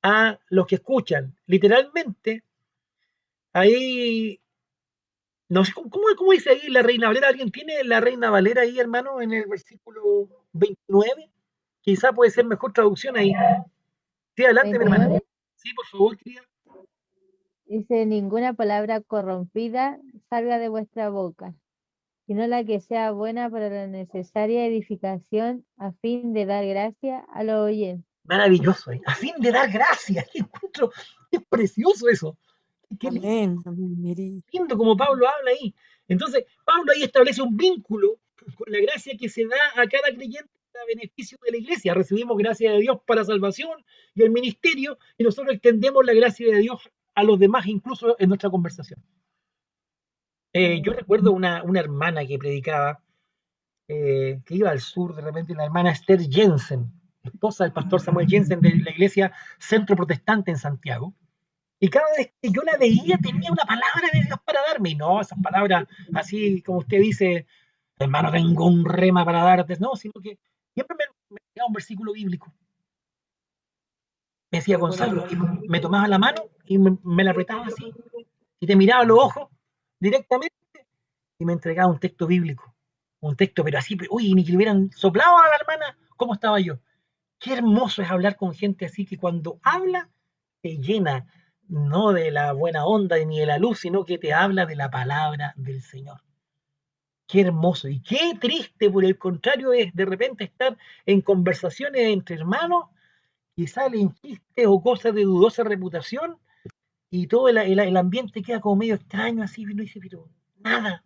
a los que escuchan. Literalmente, ahí, no sé, ¿cómo dice ahí la Reina Valera? ¿Alguien tiene la Reina Valera ahí, hermano, en el versículo 29? Quizá puede ser mejor traducción ahí. Sí, adelante, mi hermana. 29 Sí, por favor, querida. dice: ninguna palabra corrompida salga de vuestra boca, sino la que sea buena para la necesaria edificación, a fin de dar gracia a los oyentes. Maravilloso, a fin de dar gracias. Qué encuentro, es precioso eso. Qué Amén, amén, Miri. lindo como Pablo habla ahí. Entonces, Pablo ahí establece un vínculo con la gracia que se da a cada creyente a beneficio de la iglesia. Recibimos gracia de Dios para salvación y el ministerio, y nosotros extendemos la gracia de Dios a los demás, incluso en nuestra conversación. Yo recuerdo una hermana que predicaba, que iba al sur, de repente, la hermana Esther Jensen, esposa del pastor Samuel Jensen de la iglesia Centro Protestante en Santiago. Y cada vez que yo la veía tenía una palabra de Dios para darme. Y no, esas palabras, así como usted dice, hermano, tengo un rema para darte. No, sino que siempre me daba un versículo bíblico. Me decía, Gonzalo, y me tomaba la mano y me la apretaba así. Y te miraba a los ojos directamente y me entregaba un texto bíblico. Un texto, pero así, uy, ni que le hubieran soplado a la hermana, ¿cómo estaba yo? Qué hermoso es hablar con gente así que cuando habla te llena, no de la buena onda ni de la luz, sino que te habla de la palabra del Señor. Qué hermoso y qué triste, por el contrario, es de repente estar en conversaciones entre hermanos y salen chistes o cosas de dudosa reputación y todo el ambiente queda como medio extraño, así, no dice, pero nada,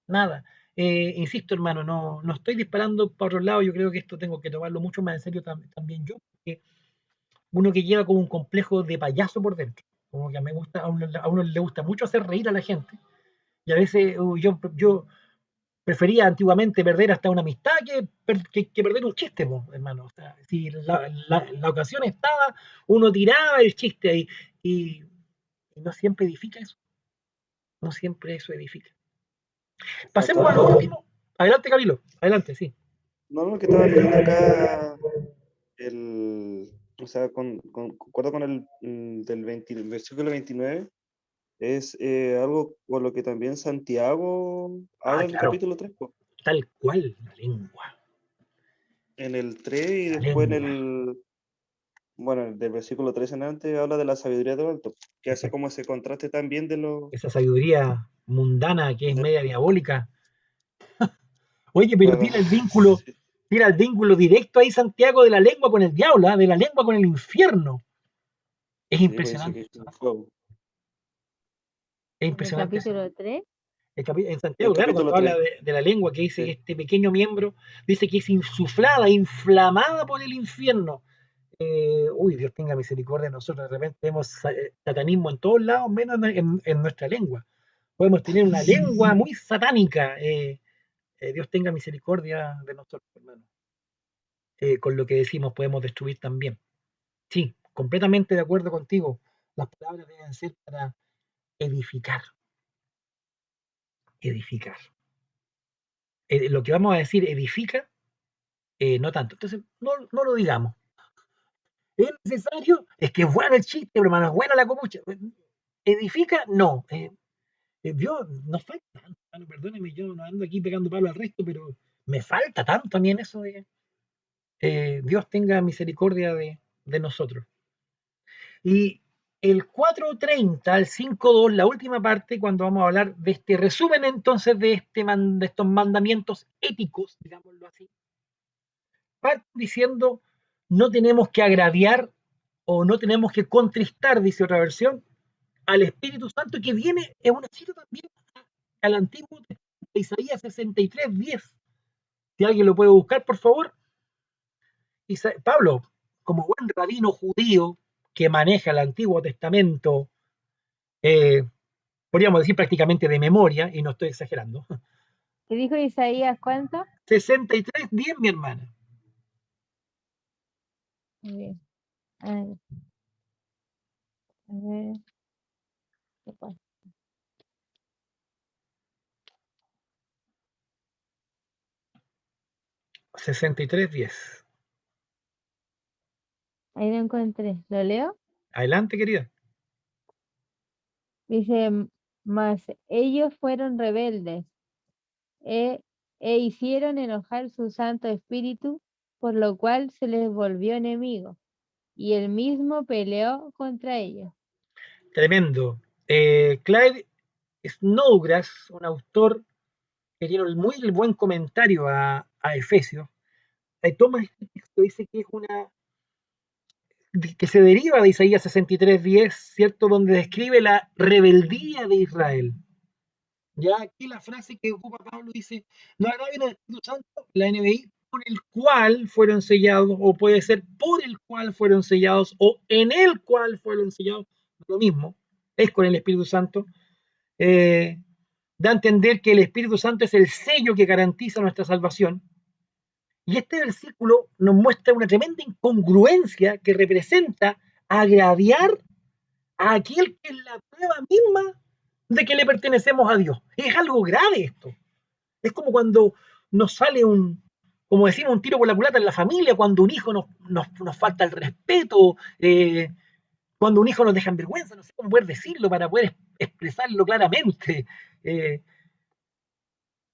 nada. Insisto, hermano, no estoy disparando para otro lado, yo creo que esto tengo que tomarlo mucho más en serio también yo, porque uno que lleva como un complejo de payaso por dentro, como que me gusta, a uno le gusta mucho hacer reír a la gente, y a veces yo prefería antiguamente perder hasta una amistad que perder un chiste, po, hermano. O sea, si la ocasión estaba, uno tiraba el chiste ahí, y, y no siempre edifica eso, no siempre eso edifica. Pasemos a lo Exactamente. último. Adelante, Camilo, adelante, sí. No, que estaba leyendo acá o sea, concuerdo con el versículo 29, es algo por lo que también Santiago Ah, habla en el claro, capítulo 3, tal cual, en el 3 y la después lengua, bueno, del versículo 3 en adelante habla de la sabiduría de lo alto, que hace perfecto. como ese contraste también Esa sabiduría mundana que es de- media diabólica. Oye, pero claro, sí, tira el vínculo directo ahí, Santiago, de la lengua con el diablo, ¿ah? De la lengua con el infierno. Es sí, pues dice impresionante que es eso, un ¿ah? fuego. Es En el impresionante eso. capítulo 3, En El Santiago, claro, cuando capítulo habla 3, de la lengua, que dice que sí, este pequeño miembro, dice que es insuflada, inflamada por el infierno. Uy, Dios tenga misericordia de nosotros. De repente vemos satanismo en todos lados, menos en nuestra lengua. Podemos tener una lengua muy satánica. Dios tenga misericordia de nosotros, hermano. Con lo que decimos podemos destruir también. Sí, completamente de acuerdo contigo. Las palabras deben ser para edificar, edificar. Lo que vamos a decir edifica, no tanto. Entonces, no lo digamos. ¿Es necesario? Es que es bueno el chiste, pero hermano, es buena la copucha. ¿Edifica? No. Dios, nos falta tanto, hermano, perdóneme, yo no ando aquí pegando palo al resto, pero me falta tanto también eso de Dios tenga misericordia de nosotros. Y el 4:30 al 5:2, la última parte, cuando vamos a hablar de este resumen entonces de estos mandamientos éticos, digámoslo así, parte diciendo no tenemos que agraviar o no tenemos que contristar, dice otra versión, al Espíritu Santo que viene, es una cita también al Antiguo Testamento, Isaías 63:10. Si alguien lo puede buscar, por favor. Pablo, como buen rabino judío que maneja el Antiguo Testamento, eh, podríamos decir prácticamente de memoria, y no estoy exagerando. ¿qué dijo Isaías cuánto? 63:10, mi hermana. Muy bien. A ver, ¿qué pasa? 63:10. Ahí lo encontré. ¿Lo leo? Adelante, querida. Dice, mas ellos fueron rebeldes e, e hicieron enojar su Santo Espíritu, por lo cual se les volvió enemigo, y él mismo peleó contra ellos. Tremendo. Clyde Snodgrass, un autor que tiene un muy buen comentario a Efesios, toma este texto, dice que es que se deriva de Isaías 63:10, ¿cierto? Donde describe la rebeldía de Israel. Ya aquí la frase que ocupa Pablo dice, no agraven al Espíritu Santo, la NBI, por el cual fueron sellados, o puede ser por el cual fueron sellados, o en el cual fueron sellados, lo mismo, es con el Espíritu Santo. Eh, Da a entender que el Espíritu Santo es el sello que garantiza nuestra salvación. Y este versículo nos muestra una tremenda incongruencia que representa agraviar a aquel que es la prueba misma de que le pertenecemos a Dios. Es algo grave esto. Es como cuando nos sale como decimos, un tiro por la culata en la familia, cuando un hijo nos falta el respeto, cuando un hijo nos deja en vergüenza, no sé cómo poder decirlo para poder expresarlo claramente. Eh,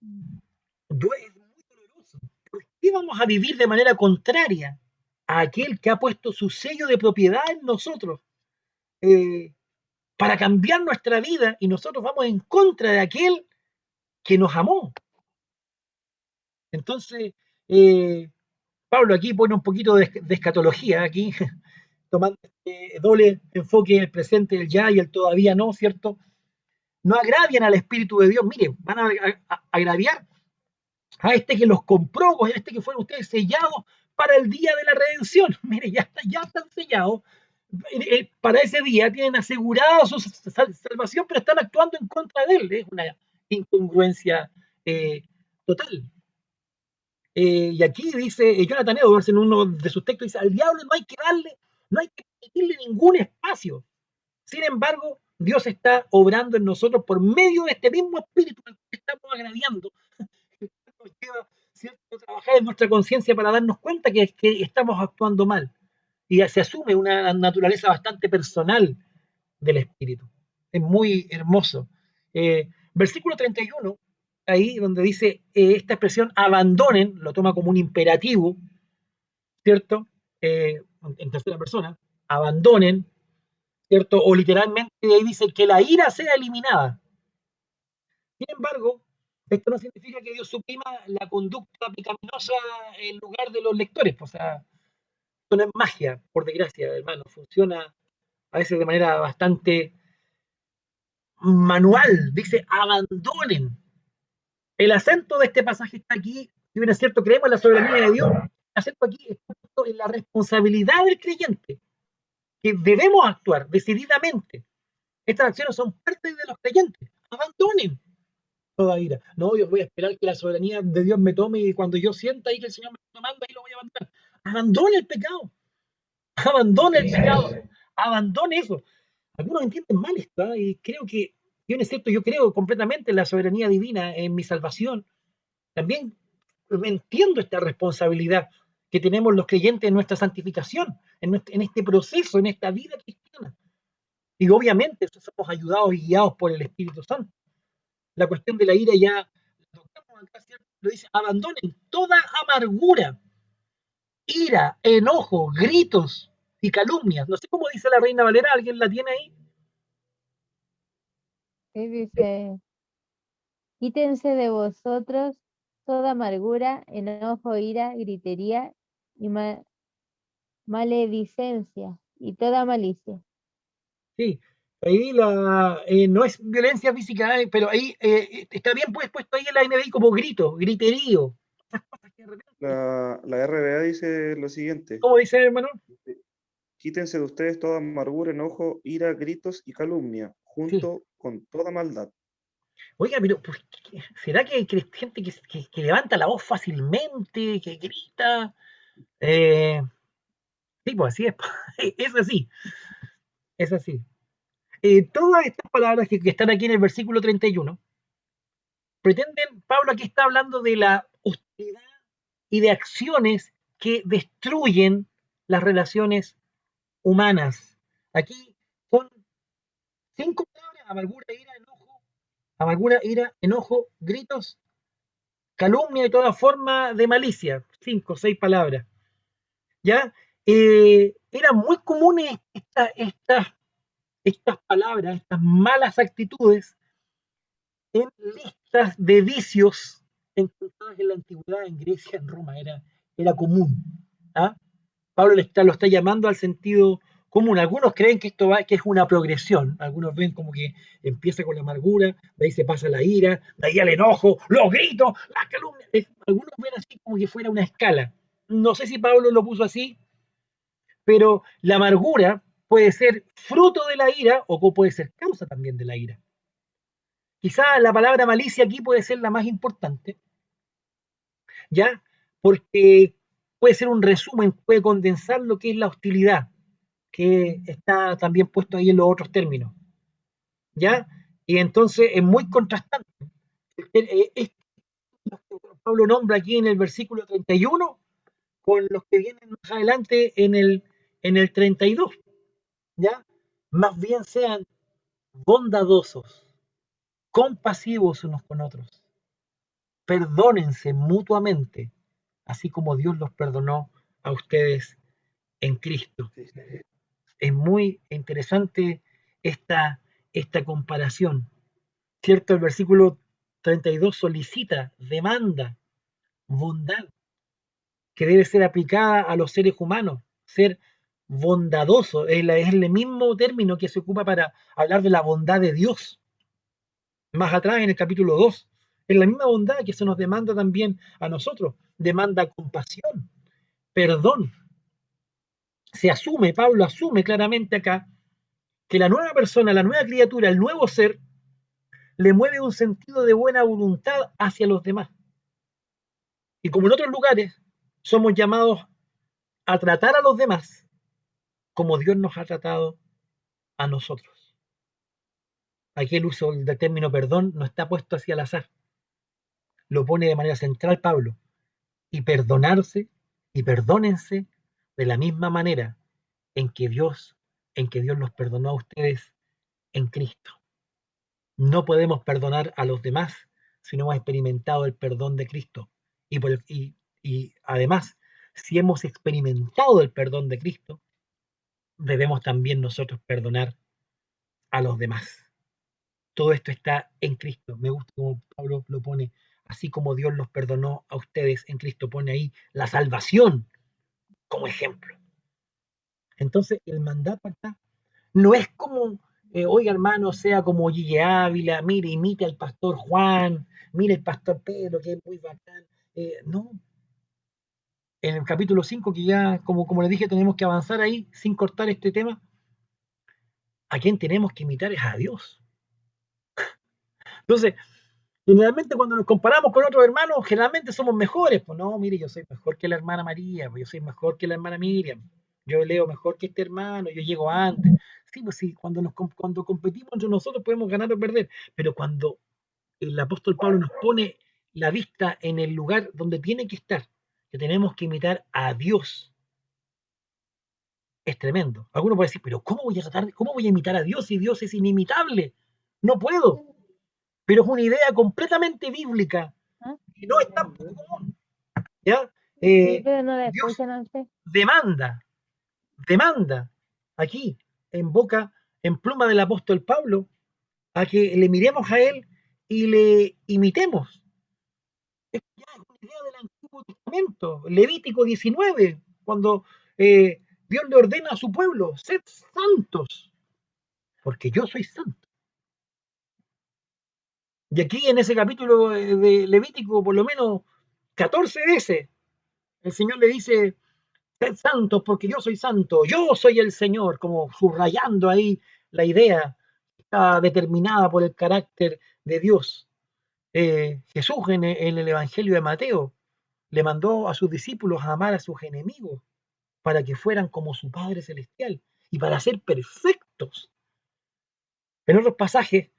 es muy doloroso. ¿Por qué vamos a vivir de manera contraria a aquel que ha puesto su sello de propiedad en nosotros? Eh, para cambiar nuestra vida y nosotros vamos en contra de aquel que nos amó. Entonces, Pablo aquí pone un poquito de escatología, aquí, tomando este doble enfoque, el presente, el ya y el todavía no, ¿cierto? No agravian al Espíritu de Dios, mire, van a agraviar a este que los compró, a este que fueron ustedes sellados para el día de la redención. Mire, ya están sellados. Para ese día tienen asegurada su salvación, pero están actuando en contra de él. Es una incongruencia total. Y aquí dice Jonathan Edwards en uno de sus textos, dice, al diablo no hay que permitirle ningún espacio. Sin embargo, Dios está obrando en nosotros por medio de este mismo espíritu que estamos agraviando. Nos lleva, ¿cierto?, a trabajar en nuestra conciencia para darnos cuenta que estamos actuando mal. Y se asume una naturaleza bastante personal del espíritu. Es muy hermoso. Versículo 31, ahí donde dice esta expresión abandonen, lo toma como un imperativo, ¿cierto? En tercera persona, abandonen, ¿cierto? O literalmente ahí dice que la ira sea eliminada. Sin embargo, esto no significa que Dios suprima la conducta pecaminosa en lugar de los lectores. O sea, esto no es magia, por desgracia, hermano. Funciona a veces de manera bastante manual. Dice, abandonen. El acento de este pasaje está aquí. Si bien es cierto, creemos en la soberanía de Dios, el acento aquí está puesto en la responsabilidad del creyente, que debemos actuar decididamente. Estas acciones son parte de los creyentes. Abandonen toda ira. No, yo voy a esperar que la soberanía de Dios me tome y cuando yo sienta ahí que el Señor me está tomando, ahí lo voy a abandonar. Abandone el pecado. Abandone el pecado. Abandone eso. Algunos entienden mal esto, ¿eh? Y creo que, bien es cierto, yo creo completamente en la soberanía divina, en mi salvación. También entiendo esta responsabilidad que tenemos los creyentes en nuestra santificación, en este proceso, en esta vida cristiana. Y obviamente somos ayudados y guiados por el Espíritu Santo. La cuestión de la ira ya lo dice, abandonen toda amargura, ira, enojo, gritos y calumnias. No sé cómo dice la Reina Valera, ¿alguien la tiene ahí? Y dice, quítense de vosotros toda amargura, enojo, ira, gritería y maledicencia y toda malicia. Sí, ahí no es violencia física, pero ahí está bien puesto ahí en la NBI como grito, griterío. La RBA dice lo siguiente: ¿Cómo dice, hermano? quítense de ustedes toda amargura, enojo, ira, gritos y calumnia, Sí. junto con toda maldad. Oiga, pero pues, ¿será que hay gente que levanta la voz fácilmente, que grita? Sí, pues así es. Es así, es así. Todas estas palabras que están aquí en el versículo 31 pretenden, Pablo aquí está hablando de la hostilidad y de acciones que destruyen las relaciones humanas. Aquí son 5 palabras: amargura, ira, enojo, gritos, calumnia y toda forma de malicia. 5 o 6 palabras. ¿Ya? Eran muy comunes estas palabras, estas malas actitudes en listas de vicios encontradas en la antigüedad, en Grecia, en Roma, era común. ¿Ah? Pablo lo está llamando al sentido común. Algunos creen que que es una progresión. Algunos ven como que empieza con la amargura, de ahí se pasa la ira, de ahí al enojo, los gritos, las calumnias. Algunos ven así como que fuera una escala. No sé si Pablo lo puso así, pero la amargura puede ser fruto de la ira o puede ser causa también de la ira. Quizá la palabra malicia aquí puede ser la más importante, ¿ya? Porque puede ser un resumen, puede condensar lo que es la hostilidad, que está también puesto ahí en los otros términos, ¿ya? Y entonces es muy contrastante. Pablo nombra aquí en el versículo 31 con los que vienen más adelante en el 32, ¿ya? Más bien sean bondadosos, compasivos unos con otros, perdónense mutuamente, así como Dios los perdonó a ustedes en Cristo. Sí. Es muy interesante esta comparación, ¿cierto? El versículo 32 solicita, demanda bondad, que debe ser aplicada a los seres humanos, ser bondadoso, es el mismo término que se ocupa para hablar de la bondad de Dios. Más atrás en el capítulo 2, es la misma bondad que se nos demanda también a nosotros, demanda compasión, perdón. Se asume, Pablo asume claramente acá, que la nueva persona, la nueva criatura, el nuevo ser, le mueve un sentido de buena voluntad hacia los demás. Y como en otros lugares, somos llamados a tratar a los demás como Dios nos ha tratado a nosotros. Aquí el uso del término perdón no está puesto hacia el azar. Lo pone de manera central Pablo. Y perdonarse y perdónense de la misma manera en que Dios los perdonó a ustedes en Cristo. No podemos perdonar a los demás si no hemos experimentado el perdón de Cristo. Y además, si hemos experimentado el perdón de Cristo, debemos también nosotros perdonar a los demás. Todo esto está en Cristo. Me gusta como Pablo lo pone, así como Dios los perdonó a ustedes en Cristo, pone ahí la salvación como ejemplo. Entonces, el mandato acá no es como, oiga hermano, sea como Gille Ávila, mire, imite al pastor Juan, mire el pastor Pedro, que es muy bacán. No, en el capítulo 5, que ya, como les dije, tenemos que avanzar ahí sin cortar este tema, a quien tenemos que imitar es a Dios. Entonces, generalmente cuando nos comparamos con otros hermanos, generalmente somos mejores. Pues no, mire, yo soy mejor que la hermana María, pues yo soy mejor que la hermana Miriam, yo leo mejor que este hermano, yo llego antes. Sí, pues sí, cuando competimos entre nosotros podemos ganar o perder, pero cuando el apóstol Pablo nos pone la vista en el lugar donde tiene que estar, que tenemos que imitar a Dios, es tremendo. Algunos pueden decir, pero cómo voy a imitar a Dios si Dios es inimitable? No puedo, pero es una idea completamente bíblica ¿Ah? y no es tan poco común. ¿Ya? Sí, pero no la Dios escuchan a usted. demanda aquí, en pluma del apóstol Pablo, a que le miremos a él y le imitemos. Es ya es una idea del Antiguo Testamento, Levítico 19, cuando Dios le ordena a su pueblo, sed santos, porque yo soy santo. Y aquí en ese capítulo de Levítico, por lo menos 14 veces, el Señor le dice, sed santos porque yo soy santo, yo soy el Señor, como subrayando ahí la idea que está determinada por el carácter de Dios. Jesús en el Evangelio de Mateo le mandó a sus discípulos a amar a sus enemigos para que fueran como su Padre Celestial y para ser perfectos. En otros pasajes,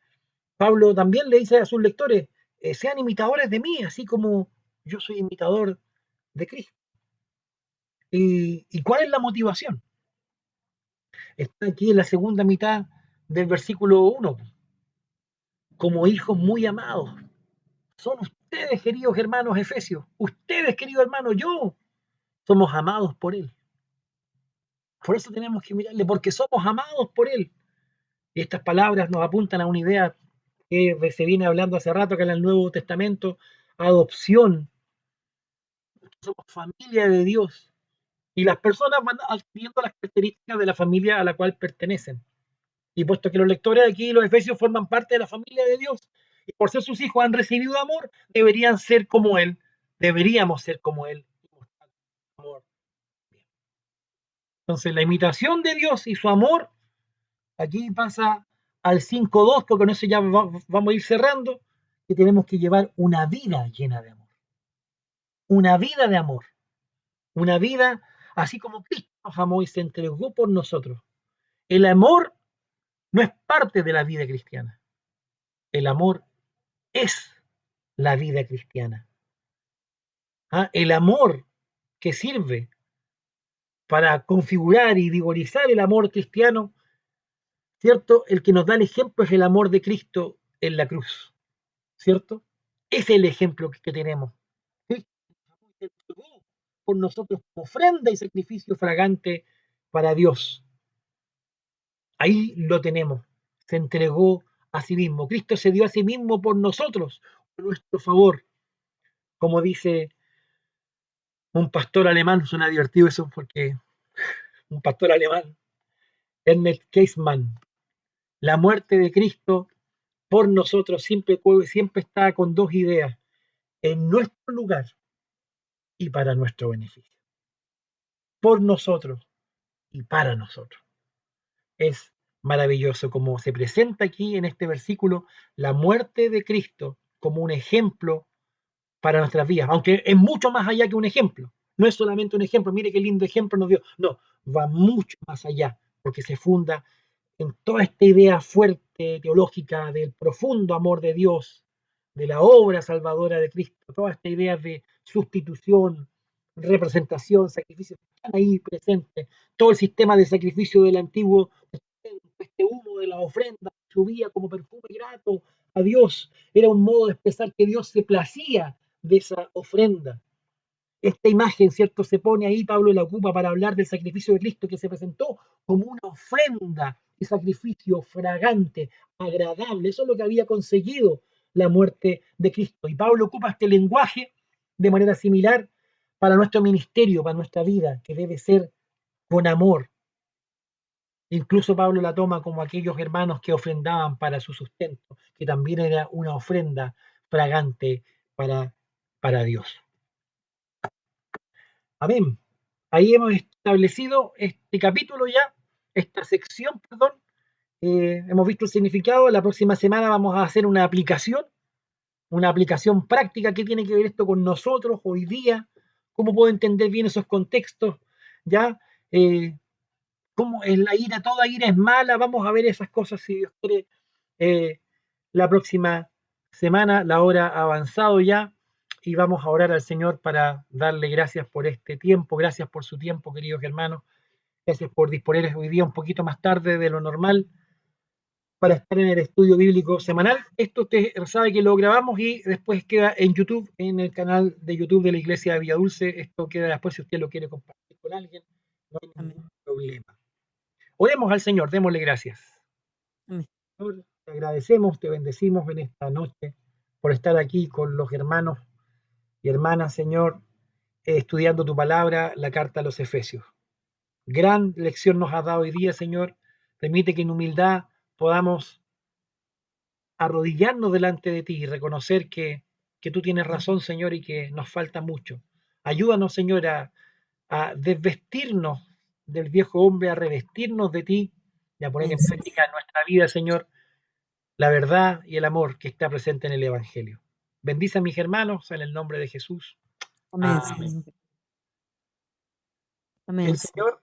Pablo también le dice a sus lectores, sean imitadores de mí, así como yo soy imitador de Cristo. ¿Y cuál es la motivación? Está aquí en la segunda mitad del versículo 1. Como hijos muy amados. Son ustedes, queridos hermanos efesios. Ustedes, queridos hermanos, yo. Somos amados por Él. Por eso tenemos que mirarle, porque somos amados por Él. Y estas palabras nos apuntan a una idea que se viene hablando hace rato acá en el Nuevo Testamento, adopción. Somos familia de Dios. Y las personas van adquiriendo las características de la familia a la cual pertenecen. Y puesto que los lectores aquí, los efesios, forman parte de la familia de Dios, y por ser sus hijos han recibido amor, deberían ser como Él, deberíamos ser como Él. Entonces, la imitación de Dios y su amor, aquí pasa al 5.2, porque con eso ya vamos a ir cerrando, que tenemos que llevar una vida llena de amor. Una vida de amor. Una vida así como Cristo nos amó y se entregó por nosotros. El amor no es parte de la vida cristiana. El amor es la vida cristiana. El amor que sirve para configurar y vigorizar el amor cristiano, ¿cierto? El que nos da el ejemplo es el amor de Cristo en la cruz, ¿cierto? Ese es el ejemplo que tenemos. Cristo se entregó por nosotros como ofrenda y sacrificio fragante para Dios. Ahí lo tenemos. Se entregó a sí mismo. Cristo se dio a sí mismo por nosotros, por nuestro favor. Como dice Un pastor alemán, suena divertido eso porque un pastor alemán, Ernest Käsemann, la muerte de Cristo por nosotros siempre está con dos ideas, en nuestro lugar y para nuestro beneficio. Por nosotros y para nosotros. Es maravilloso como se presenta aquí en este versículo la muerte de Cristo como un ejemplo para nuestras vidas, aunque es mucho más allá que un ejemplo. No es solamente un ejemplo, mire qué lindo ejemplo nos dio. No, va mucho más allá, porque se funda en toda esta idea fuerte teológica del profundo amor de Dios, de la obra salvadora de Cristo, toda esta idea de sustitución, representación, sacrificio, están ahí presentes. Todo el sistema de sacrificio del Antiguo Testamento, este humo de la ofrenda subía como perfume grato a Dios, era un modo de expresar que Dios se placía de esa ofrenda. Esta imagen, ¿cierto? Se pone ahí, Pablo la ocupa para hablar del sacrificio de Cristo que se presentó como una ofrenda y sacrificio fragante, agradable. Eso es lo que había conseguido la muerte de Cristo. Y Pablo ocupa este lenguaje de manera similar para nuestro ministerio, para nuestra vida, que debe ser con amor. Incluso Pablo la toma como aquellos hermanos que ofrendaban para su sustento, que también era una ofrenda fragante para Dios. Amén. Ahí hemos establecido este capítulo ya, esta sección, perdón. Hemos visto el significado. La próxima semana vamos a hacer una aplicación práctica. ¿Qué tiene que ver esto con nosotros hoy día? ¿Cómo puedo entender bien esos contextos? ¿Ya? ¿Cómo es la ira? Toda ira es mala. Vamos a ver esas cosas, si Dios quiere, la próxima semana. La hora ha avanzado ya y vamos a orar al Señor para darle gracias por este tiempo. Gracias por su tiempo, queridos hermanos. Gracias por disponer hoy día un poquito más tarde de lo normal para estar en el estudio bíblico semanal. Esto usted sabe que lo grabamos y después queda en YouTube, en el canal de YouTube de la Iglesia de Villadulce. Esto queda después si usted lo quiere compartir con alguien. No hay ningún problema. Oremos al Señor, démosle gracias. Amén. Señor, te agradecemos, te bendecimos en esta noche por estar aquí con los hermanos y hermanas, Señor, estudiando tu palabra, la carta a los Efesios. Gran lección nos has dado hoy día, Señor. Permite que en humildad podamos arrodillarnos delante de ti y reconocer que tú tienes razón, Señor, y que nos falta mucho. Ayúdanos, Señor, a desvestirnos del viejo hombre, a revestirnos de ti y a poner en práctica en nuestra vida, Señor, la verdad y el amor que está presente en el Evangelio. Bendice a mis hermanos en el nombre de Jesús. Amén. Amén. Amén. El Señor